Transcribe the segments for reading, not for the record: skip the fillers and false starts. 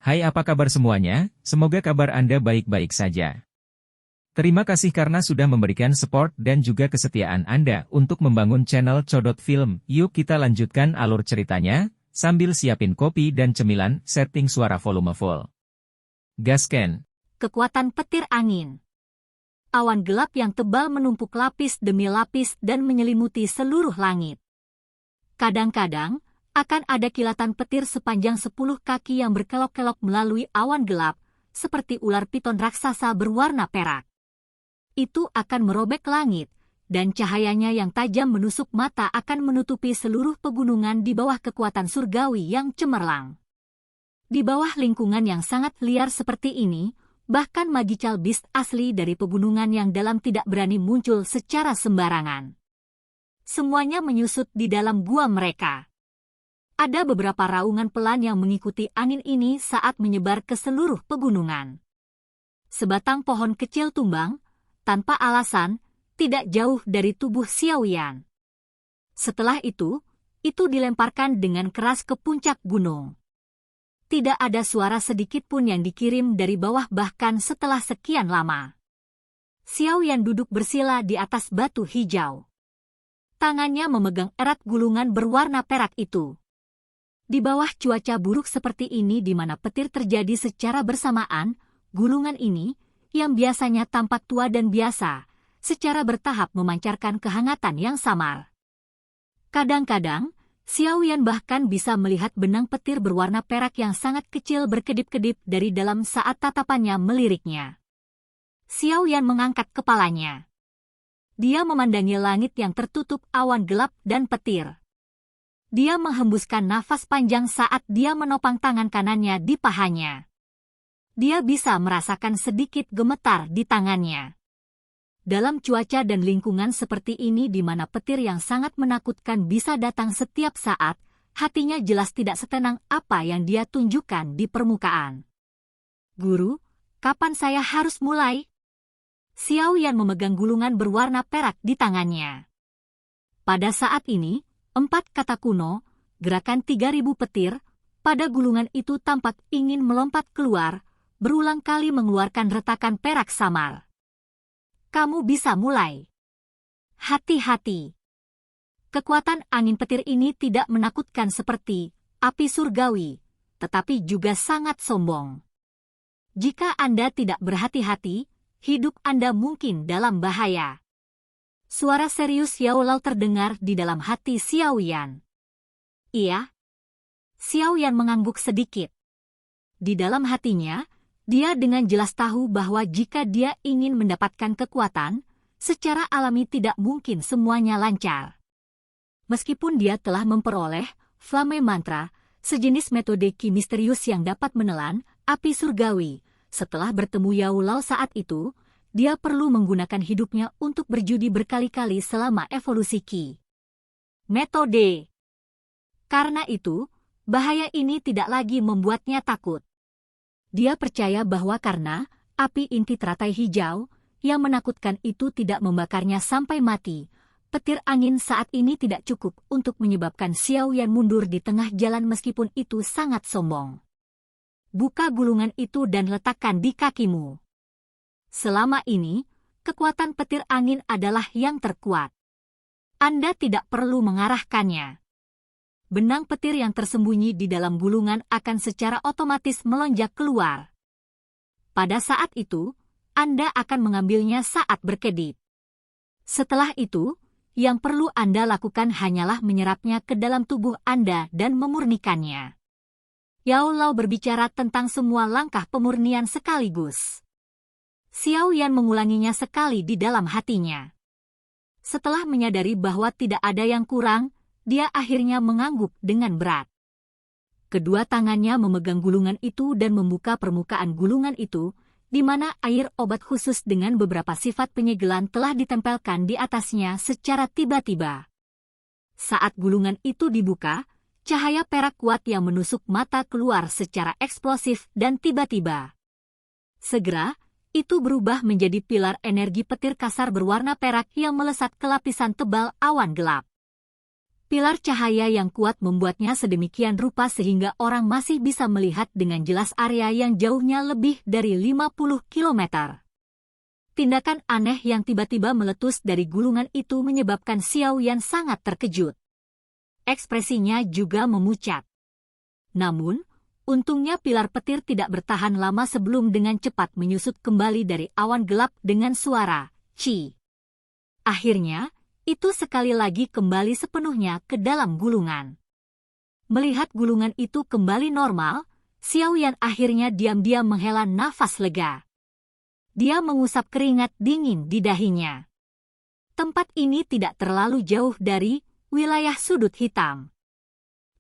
Hai, apa kabar semuanya? Semoga kabar Anda baik-baik saja. Terima kasih karena sudah memberikan support dan juga kesetiaan Anda untuk membangun channel Codot Film. Yuk kita lanjutkan alur ceritanya, sambil siapin kopi dan cemilan, setting suara volume full. Gasken. Kekuatan petir angin. Awan gelap yang tebal menumpuk lapis demi lapis dan menyelimuti seluruh langit. Kadang-kadang, akan ada kilatan petir sepanjang 10 kaki yang berkelok-kelok melalui awan gelap, seperti ular piton raksasa berwarna perak. Itu akan merobek langit, dan cahayanya yang tajam menusuk mata akan menutupi seluruh pegunungan di bawah kekuatan surgawi yang cemerlang. Di bawah lingkungan yang sangat liar seperti ini, bahkan magical beast asli dari pegunungan yang dalam tidak berani muncul secara sembarangan. Semuanya menyusut di dalam gua mereka. Ada beberapa raungan pelan yang mengikuti angin ini saat menyebar ke seluruh pegunungan. Sebatang pohon kecil tumbang, tanpa alasan, tidak jauh dari tubuh Xiaoyan. Setelah itu dilemparkan dengan keras ke puncak gunung. Tidak ada suara sedikit pun yang dikirim dari bawah bahkan setelah sekian lama. Xiaoyan duduk bersila di atas batu hijau. Tangannya memegang erat gulungan berwarna perak itu. Di bawah cuaca buruk seperti ini di mana petir terjadi secara bersamaan, gulungan ini, yang biasanya tampak tua dan biasa, secara bertahap memancarkan kehangatan yang samar. Kadang-kadang, Xiaoyan bahkan bisa melihat benang petir berwarna perak yang sangat kecil berkedip-kedip dari dalam saat tatapannya meliriknya. Xiaoyan mengangkat kepalanya. Dia memandangi langit yang tertutup awan gelap dan petir. Dia menghembuskan nafas panjang saat dia menopang tangan kanannya di pahanya. Dia bisa merasakan sedikit gemetar di tangannya. Dalam cuaca dan lingkungan seperti ini di mana petir yang sangat menakutkan bisa datang setiap saat, hatinya jelas tidak setenang apa yang dia tunjukkan di permukaan. Guru, kapan saya harus mulai? Xiaoyan memegang gulungan berwarna perak di tangannya. Pada saat ini, 4 kata kuno, gerakan 3000 petir, pada gulungan itu tampak ingin melompat keluar, berulang kali mengeluarkan retakan perak samar. Kamu bisa mulai. Hati-hati. Kekuatan angin petir ini tidak menakutkan seperti api surgawi, tetapi juga sangat sombong. Jika Anda tidak berhati-hati, hidup Anda mungkin dalam bahaya. Suara serius Yao Lao terdengar di dalam hati Xiaoyan. Iya. Xiaoyan mengangguk sedikit. Di dalam hatinya, dia dengan jelas tahu bahwa jika dia ingin mendapatkan kekuatan, secara alami tidak mungkin semuanya lancar. Meskipun dia telah memperoleh Flame Mantra, sejenis metode ki misterius yang dapat menelan api surgawi, setelah bertemu Yao Lao saat itu, dia perlu menggunakan hidupnya untuk berjudi berkali-kali selama evolusi ki. Metode. Karena itu, bahaya ini tidak lagi membuatnya takut. Dia percaya bahwa karena api inti teratai hijau yang menakutkan itu tidak membakarnya sampai mati, petir angin saat ini tidak cukup untuk menyebabkan Xiaoyan mundur di tengah jalan meskipun itu sangat sombong. Buka gulungan itu dan letakkan di kakimu. Selama ini, kekuatan petir angin adalah yang terkuat. Anda tidak perlu mengarahkannya. Benang petir yang tersembunyi di dalam gulungan akan secara otomatis melonjak keluar. Pada saat itu, Anda akan mengambilnya saat berkedip. Setelah itu, yang perlu Anda lakukan hanyalah menyerapnya ke dalam tubuh Anda dan memurnikannya. Yao Lao berbicara tentang semua langkah pemurnian sekaligus. Xiaoyan mengulanginya sekali di dalam hatinya. Setelah menyadari bahwa tidak ada yang kurang, dia akhirnya mengangguk dengan berat. Kedua tangannya memegang gulungan itu dan membuka permukaan gulungan itu, di mana air obat khusus dengan beberapa sifat penyegelan telah ditempelkan di atasnya secara tiba-tiba. Saat gulungan itu dibuka, cahaya perak kuat yang menusuk mata keluar secara eksplosif dan tiba-tiba. Segera, itu berubah menjadi pilar energi petir kasar berwarna perak yang melesat ke lapisan tebal awan gelap. Pilar cahaya yang kuat membuatnya sedemikian rupa sehingga orang masih bisa melihat dengan jelas area yang jauhnya lebih dari 50 km. Tindakan aneh yang tiba-tiba meletus dari gulungan itu menyebabkan Xiao Yan sangat terkejut. Ekspresinya juga memucat. Namun, untungnya pilar petir tidak bertahan lama sebelum dengan cepat menyusut kembali dari awan gelap dengan suara "Ci". Akhirnya, itu sekali lagi kembali sepenuhnya ke dalam gulungan. Melihat gulungan itu kembali normal, Xiao Yan akhirnya diam-diam menghela nafas lega. Dia mengusap keringat dingin di dahinya. Tempat ini tidak terlalu jauh dari wilayah sudut hitam.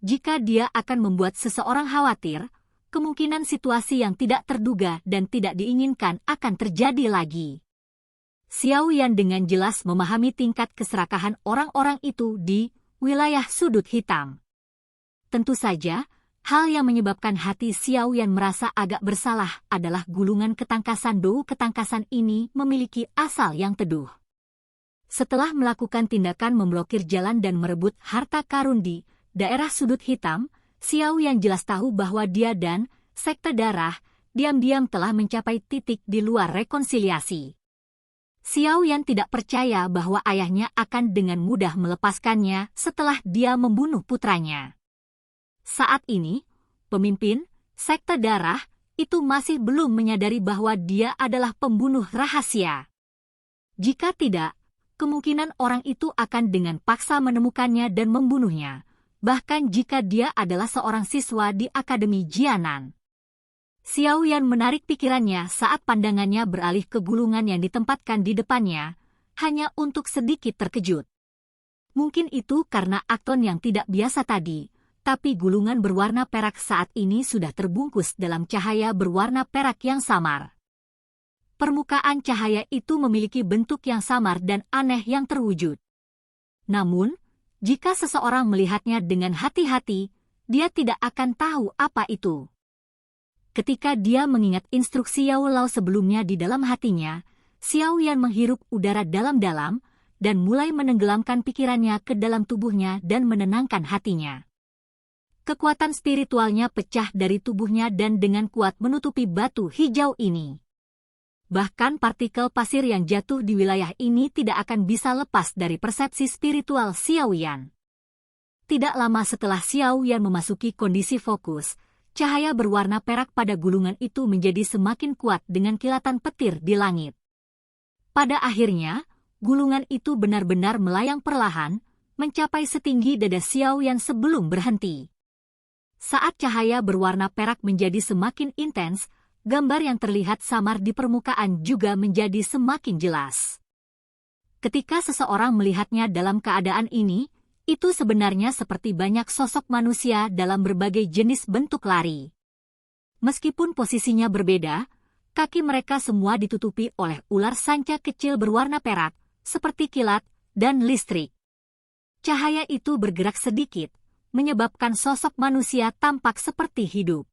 Jika dia akan membuat seseorang khawatir, kemungkinan situasi yang tidak terduga dan tidak diinginkan akan terjadi lagi. Xiao Yan dengan jelas memahami tingkat keserakahan orang-orang itu di wilayah sudut hitam. Tentu saja, hal yang menyebabkan hati Xiao Yan merasa agak bersalah adalah gulungan ketangkasan Dou ketangkasan ini memiliki asal yang teduh. Setelah melakukan tindakan memblokir jalan dan merebut harta karun di daerah sudut hitam, Xiao Yan jelas tahu bahwa dia dan sekte darah diam-diam telah mencapai titik di luar rekonsiliasi. Xiao Yan tidak percaya bahwa ayahnya akan dengan mudah melepaskannya setelah dia membunuh putranya. Saat ini, pemimpin sekte darah itu masih belum menyadari bahwa dia adalah pembunuh rahasia. Jika tidak, kemungkinan orang itu akan dengan paksa menemukannya dan membunuhnya, bahkan jika dia adalah seorang siswa di Akademi Jianan. Xiao Yan menarik pikirannya saat pandangannya beralih ke gulungan yang ditempatkan di depannya, hanya untuk sedikit terkejut. Mungkin itu karena akton yang tidak biasa tadi, tapi gulungan berwarna perak saat ini sudah terbungkus dalam cahaya berwarna perak yang samar. Permukaan cahaya itu memiliki bentuk yang samar dan aneh yang terwujud. Namun, jika seseorang melihatnya dengan hati-hati, dia tidak akan tahu apa itu. Ketika dia mengingat instruksi Yao Lao sebelumnya di dalam hatinya, Xiao Yan menghirup udara dalam-dalam dan mulai menenggelamkan pikirannya ke dalam tubuhnya dan menenangkan hatinya. Kekuatan spiritualnya pecah dari tubuhnya dan dengan kuat menutupi batu hijau ini. Bahkan partikel pasir yang jatuh di wilayah ini tidak akan bisa lepas dari persepsi spiritual Xiao Yan. Tidak lama setelah Xiao Yan memasuki kondisi fokus, cahaya berwarna perak pada gulungan itu menjadi semakin kuat dengan kilatan petir di langit. Pada akhirnya, gulungan itu benar-benar melayang perlahan, mencapai setinggi dada Xiao Yan sebelum berhenti. Saat cahaya berwarna perak menjadi semakin intens, gambar yang terlihat samar di permukaan juga menjadi semakin jelas. Ketika seseorang melihatnya dalam keadaan ini, itu sebenarnya seperti banyak sosok manusia dalam berbagai jenis bentuk lari. Meskipun posisinya berbeda, kaki mereka semua ditutupi oleh ular sanca kecil berwarna perak, seperti kilat dan listrik. Cahaya itu bergerak sedikit, menyebabkan sosok manusia tampak seperti hidup.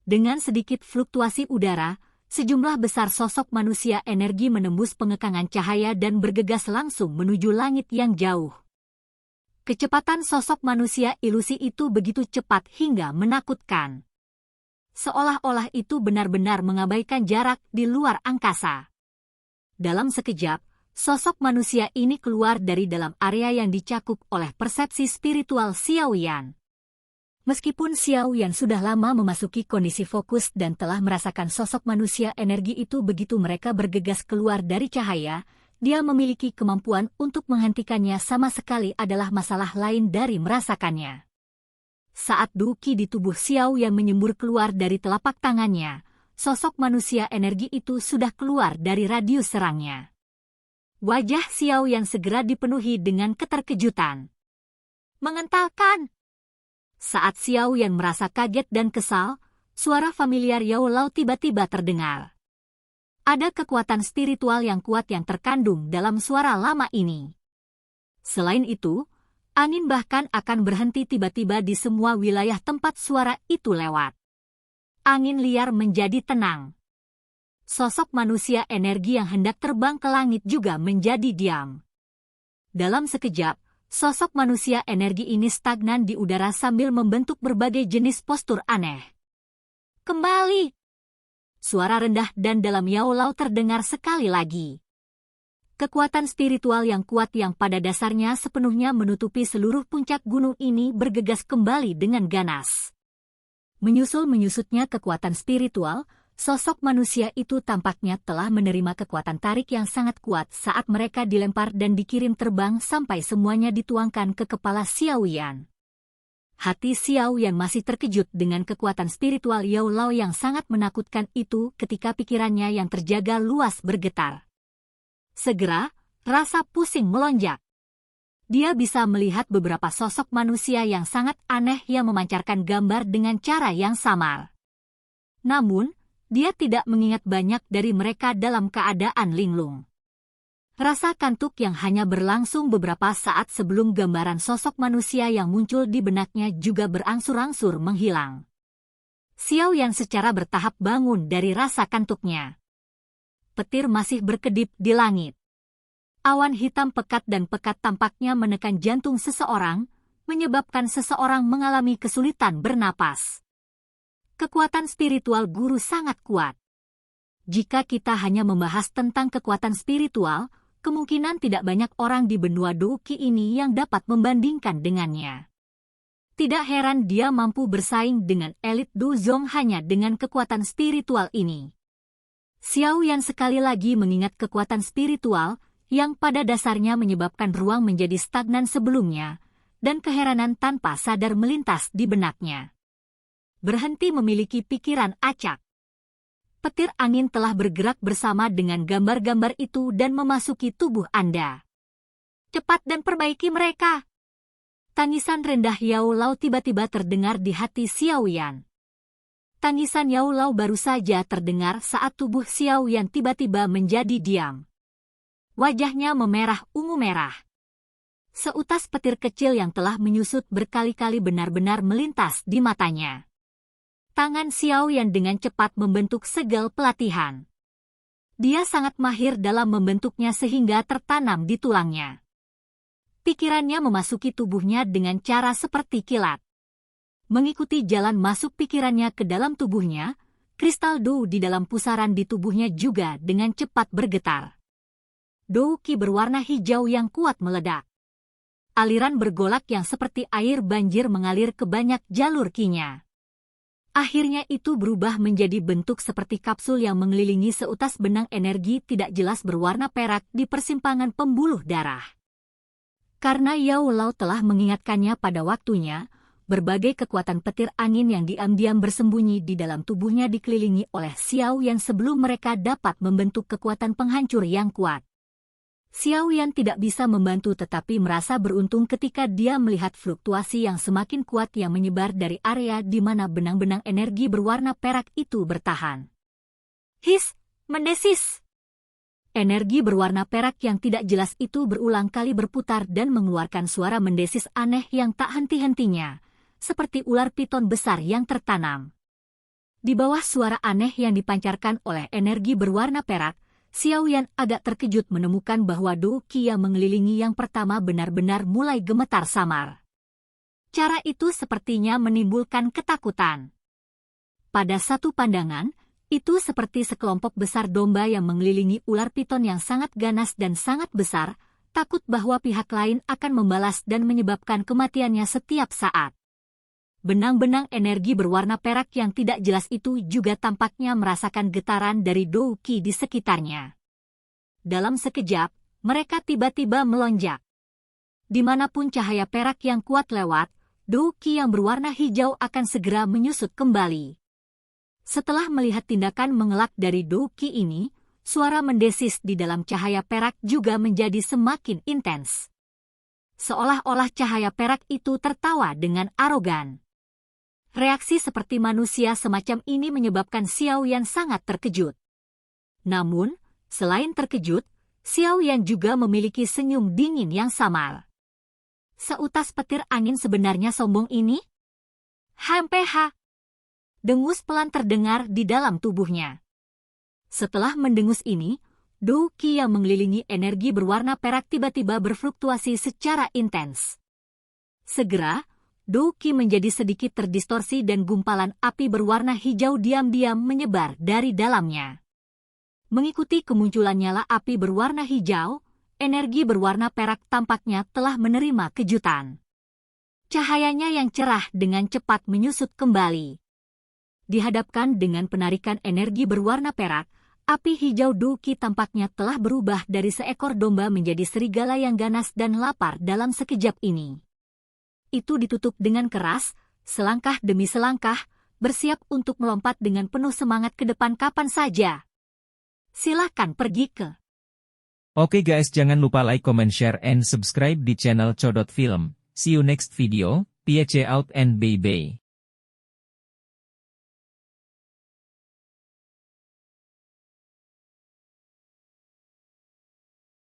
Dengan sedikit fluktuasi udara, sejumlah besar sosok manusia energi menembus pengekangan cahaya dan bergegas langsung menuju langit yang jauh. Kecepatan sosok manusia ilusi itu begitu cepat hingga menakutkan. Seolah-olah itu benar-benar mengabaikan jarak di luar angkasa. Dalam sekejap, sosok manusia ini keluar dari dalam area yang dicakup oleh persepsi spiritual Xiao Yan. Meskipun Xiao Yan sudah lama memasuki kondisi fokus dan telah merasakan sosok manusia energi itu begitu mereka bergegas keluar dari cahaya, dia memiliki kemampuan untuk menghentikannya sama sekali adalah masalah lain dari merasakannya. Saat duki di tubuh Xiao yang menyembur keluar dari telapak tangannya, sosok manusia energi itu sudah keluar dari radius serangnya. Wajah Xiao yang segera dipenuhi dengan keterkejutan. Mengentalkan! Saat Xiao yang merasa kaget dan kesal, suara familiar Yao Lao tiba-tiba terdengar. Ada kekuatan spiritual yang kuat yang terkandung dalam suara lama ini. Selain itu, angin bahkan akan berhenti tiba-tiba di semua wilayah tempat suara itu lewat. Angin liar menjadi tenang. Sosok manusia energi yang hendak terbang ke langit juga menjadi diam. Dalam sekejap, sosok manusia energi ini stagnan di udara sambil membentuk berbagai jenis postur aneh. Kembali! Suara rendah dan dalam Yao Lao terdengar sekali lagi. Kekuatan spiritual yang kuat yang pada dasarnya sepenuhnya menutupi seluruh puncak gunung ini bergegas kembali dengan ganas. Menyusutnya kekuatan spiritual, sosok manusia itu tampaknya telah menerima kekuatan tarik yang sangat kuat saat mereka dilempar dan dikirim terbang sampai semuanya dituangkan ke kepala Xiao Yan. Hati Xiao Yan masih terkejut dengan kekuatan spiritual Yao Lao yang sangat menakutkan itu ketika pikirannya yang terjaga luas bergetar. Segera, rasa pusing melonjak. Dia bisa melihat beberapa sosok manusia yang sangat aneh yang memancarkan gambar dengan cara yang samar. Namun, dia tidak mengingat banyak dari mereka dalam keadaan linglung. Rasa kantuk yang hanya berlangsung beberapa saat sebelum gambaran sosok manusia yang muncul di benaknya juga berangsur-angsur menghilang. Xiao Yan secara bertahap bangun dari rasa kantuknya. Petir masih berkedip di langit. Awan hitam pekat tampaknya menekan jantung seseorang, menyebabkan seseorang mengalami kesulitan bernapas. Kekuatan spiritual guru sangat kuat. Jika kita hanya membahas tentang kekuatan spiritual, kemungkinan tidak banyak orang di benua Douqi ini yang dapat membandingkan dengannya. Tidak heran dia mampu bersaing dengan elit Duzong hanya dengan kekuatan spiritual ini. Xiao Yan sekali lagi mengingat kekuatan spiritual yang pada dasarnya menyebabkan ruang menjadi stagnan sebelumnya, dan keheranan tanpa sadar melintas di benaknya. Berhenti memiliki pikiran acak. Petir angin telah bergerak bersama dengan gambar-gambar itu dan memasuki tubuh Anda. Cepat dan perbaiki mereka. Tangisan rendah Yao Lao tiba-tiba terdengar di hati Xiao Yan. Tangisan Yao Lao baru saja terdengar saat tubuh Xiao Yan tiba-tiba menjadi diam. Wajahnya memerah ungu merah. Seutas petir kecil yang telah menyusut berkali-kali benar-benar melintas di matanya. Tangan Xiao Yan dengan cepat membentuk segel pelatihan. Dia sangat mahir dalam membentuknya sehingga tertanam di tulangnya. Pikirannya memasuki tubuhnya dengan cara seperti kilat. Mengikuti jalan masuk pikirannya ke dalam tubuhnya, kristal Dou di dalam pusaran di tubuhnya juga dengan cepat bergetar. Dou Qi berwarna hijau yang kuat meledak. Aliran bergolak yang seperti air banjir mengalir ke banyak jalur Qi-nya. Akhirnya itu berubah menjadi bentuk seperti kapsul yang mengelilingi seutas benang energi tidak jelas berwarna perak di persimpangan pembuluh darah. Karena Yao Lao telah mengingatkannya pada waktunya, berbagai kekuatan petir angin yang diam-diam bersembunyi di dalam tubuhnya dikelilingi oleh Xiao Yan sebelum mereka dapat membentuk kekuatan penghancur yang kuat. Xiao Yan tidak bisa membantu tetapi merasa beruntung ketika dia melihat fluktuasi yang semakin kuat yang menyebar dari area di mana benang-benang energi berwarna perak itu bertahan. His, mendesis! Energi berwarna perak yang tidak jelas itu berulang kali berputar dan mengeluarkan suara mendesis aneh yang tak henti-hentinya, seperti ular piton besar yang tertanam. Di bawah suara aneh yang dipancarkan oleh energi berwarna perak, Xiao Yan agak terkejut menemukan bahwa Dou Qi yang mengelilingi yang pertama benar-benar mulai gemetar samar. Cara itu sepertinya menimbulkan ketakutan. Pada satu pandangan, itu seperti sekelompok besar domba yang mengelilingi ular piton yang sangat ganas dan sangat besar, takut bahwa pihak lain akan membalas dan menyebabkan kematiannya setiap saat. Benang-benang energi berwarna perak yang tidak jelas itu juga tampaknya merasakan getaran dari Dou Qi di sekitarnya. Dalam sekejap, mereka tiba-tiba melonjak. Dimanapun cahaya perak yang kuat lewat, Dou Qi yang berwarna hijau akan segera menyusut kembali. Setelah melihat tindakan mengelak dari Dou Qi ini, suara mendesis di dalam cahaya perak juga menjadi semakin intens. Seolah-olah cahaya perak itu tertawa dengan arogan. Reaksi seperti manusia semacam ini menyebabkan Xiao Yan sangat terkejut. Namun, selain terkejut, Xiao Yan juga memiliki senyum dingin yang samar. Seutas petir angin sebenarnya sombong ini? HMPH. Dengus pelan terdengar di dalam tubuhnya. Setelah mendengus ini, Douki yang mengelilingi energi berwarna perak tiba-tiba berfluktuasi secara intens. Segera, Douki menjadi sedikit terdistorsi dan gumpalan api berwarna hijau diam-diam menyebar dari dalamnya. Mengikuti kemunculan nyala api berwarna hijau, energi berwarna perak tampaknya telah menerima kejutan. Cahayanya yang cerah dengan cepat menyusut kembali. Dihadapkan dengan penarikan energi berwarna perak, api hijau Douki tampaknya telah berubah dari seekor domba menjadi serigala yang ganas dan lapar dalam sekejap ini. Itu ditutup dengan keras, selangkah demi selangkah, bersiap untuk melompat dengan penuh semangat ke depan kapan saja. Silahkan pergi ke. Oke guys, jangan lupa like, comment, share, and subscribe di channel Codot Film. See you next video, peace out and bye-bye.